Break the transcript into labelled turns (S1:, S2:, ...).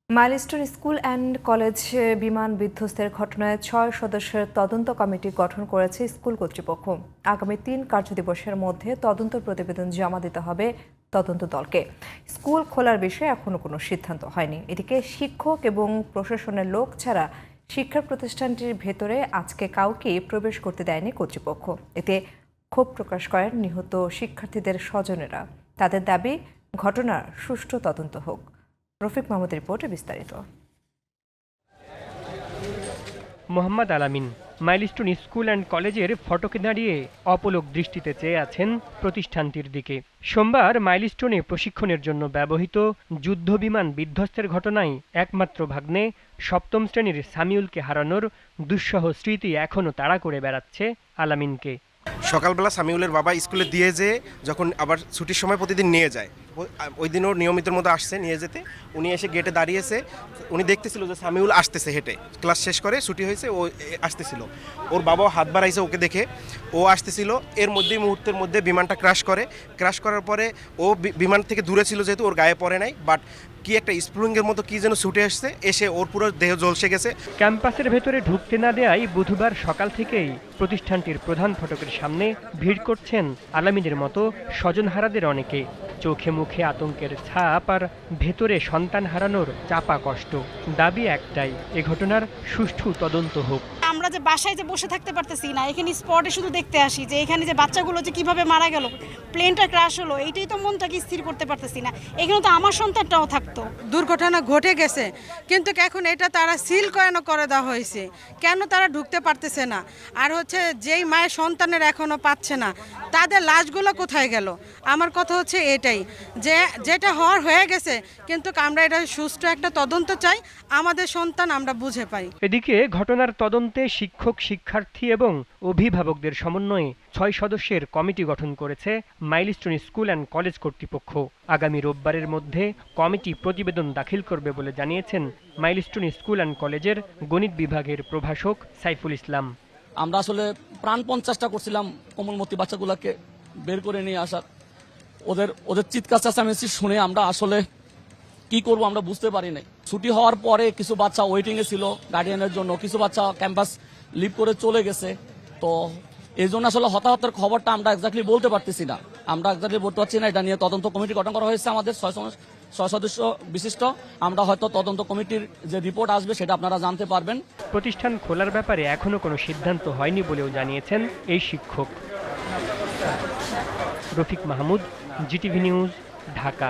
S1: Milestone school and college বিমান বিধ্বস্তের ঘটনায় ৬ সদস্যের তদন্ত কমিটি গঠন করেছে স্কুল কর্তৃপক্ষ। আগামী ৩ কার্যদিবসের মধ্যে তদন্ত প্রতিবেদন জমা দিতে হবে তদন্ত দলকে। স্কুল খোলার বিষয়ে এখনো কোনো সিদ্ধান্ত হয়নি। এদিকে শিক্ষক এবং প্রশাসনের লোক ছাড়া শিক্ষা প্রতিষ্ঠানটির ভেতরে আজকে কাউকে প্রবেশ করতে দেয়নি কর্তৃপক্ষ। এতে ক্ষোভ প্রকাশ করেন নিহত শিক্ষার্থীদের স্বজনেরা। তাদের দাবি ঘটনার সুষ্ঠু তদন্ত হোক। রফিক মাহমুদের রিপোর্টে বিস্তারিত।
S2: মোহাম্মদ আলামিন মাইলস্টোন স্কুল অ্যান্ড কলেজের ফটকে দাঁড়িয়ে অপলক দৃষ্টিতে চেয়ে আছেন প্রতিষ্ঠানটির দিকে। সোমবার মাইলস্টোনে প্রশিক্ষণের জন্য ব্যবহৃত যুদ্ধবিমান বিধ্বস্তের ঘটনায় একমাত্র ভাগ্নে সপ্তম শ্রেণীর সামিউলকে হারানোর দুঃসহ স্মৃতি এখনও তাড়া করে বেড়াচ্ছে আলামিনকে।
S3: সকালবেলা সামিউলের বাবা স্কুলে দিয়ে যেয়ে যখন আবার ছুটির সময় প্রতিদিন নিয়ে যায়, ওই দিনও নিয়মিতের মতো আসছে নিয়ে যেতে। উনি এসে গেটে দাঁড়িয়েছে, উনি দেখতেছিল যে সামিউল আসতেছে, হেঁটে ক্লাস শেষ করে ছুটি হয়েছে, ও আসতেছিল। ওর বাবাও হাত বাড়াইছে ওকে দেখে, ও আসতেছিল। এর মধ্যেই মুহূর্তের মধ্যে বিমানটা ক্র্যাশ করার পরে ও বিমান থেকে দূরে ছিল যেহেতু ওর গায়ে পড়ে নাই, বাট কি একটা স্প্রিংয়ের মতো কি যেন ছুটে আসছে, এসে ওর পুরো দেহ ঝলসে গেছে।
S2: ক্যাম্পাসের ভেতরে ঢুকতে না দেয়ায় বুধবার সকাল থেকেই প্রতিষ্ঠানটির প্রধান ফটকের সামনে ভিড় করছেন আলামিনের মতো স্বজনহারাদের অনেকে। চোখে মুখে আতঙ্কের ছাপ আর ভেতরে সন্তান হারানোর চাপা কষ্ট। দাবি একটাই, এ ঘটনার সুষ্ঠু তদন্ত হোক।
S4: আমরা যে বাসায় যে বসে থাকতে পারতেছি না, এখানে স্পটে শুধু দেখতে আসি যে এখানে যে বাচ্চাগুলো যে কিভাবে মারা গেল, প্লেনটা ক্র্যাশ হলো, এইটাই তো মনটাকে স্থির করতে পারতেছি না। এখানে তো আমার সন্তানটাও থাকতো।
S5: দুর্ঘটনা ঘটে গেছে, কিন্তু এখন এটা তারা সিল করে দেওয়া হয়েছে, কেন তারা ঢুকতে পারতেছে না? আর হচ্ছে যেই মায়ের সন্তানের এখনো পাচ্ছে না, তাদের লাশগুলো কোথায় গেল? আমার কথা হচ্ছে এটাই, যে যেটা হওয়ার হয়ে গেছে, কিন্তু আমরা এটা সুষ্ঠু একটা তদন্ত চাই, আমাদের সন্তান আমরা বুঝে পাই।
S2: এদিকে ঘটনার তদন্তে শিক্ষক, শিক্ষার্থী এবং অভিভাবকদের সমন্বয়ে ৬ সদস্যের কমিটি গঠন করেছে মাইলস্টোন স্কুল অ্যান্ড কলেজ কর্তৃপক্ষ। আগামী রোববারের মধ্যে কমিটি প্রতিবেদন দাখিল করবে বলে জানিয়েছেন মাইলস্টোন স্কুল অ্যান্ড কলেজের গণিত বিভাগের প্রভাষক সাইফুল ইসলাম।
S6: আমরা আসলে প্রাণপণ চেষ্টা করছিলাম কোমলমতি বাচ্চাগুলোকে বের করে নিয়ে আসার। ওদের চিৎকার চেঁচামেচি শুনে আমরা আসলে কি করব আমরা বুঝতে পারি নাই। ছুটি হওয়ার পরে কিছু বাচ্চা ওয়েটিং এ ছিল গার্ডিয়ানের জন্য, কিছু বাচ্চা ক্যাম্পাস লিভ করে চলে গেছে। তো এই জন্য আসলে হতাহতের খবরটা আমরা এক্স্যাক্টলি বলতে পারতেছি না। এটা নিয়ে তদন্ত কমিটি গঠন করা হয়েছে আমাদের ৬ সদস্য বিশিষ্ট। আমরা হয়তো তদন্ত কমিটির যে রিপোর্ট আসবে সেটা আপনারা জানতে পারবেন।
S2: প্রতিষ্ঠান খোলার ব্যাপারে এখনো কোনো সিদ্ধান্ত হয়নি বলেও জানিয়েছেন এই শিক্ষক। Rafiq Mahmud, GTV news, Dhaka.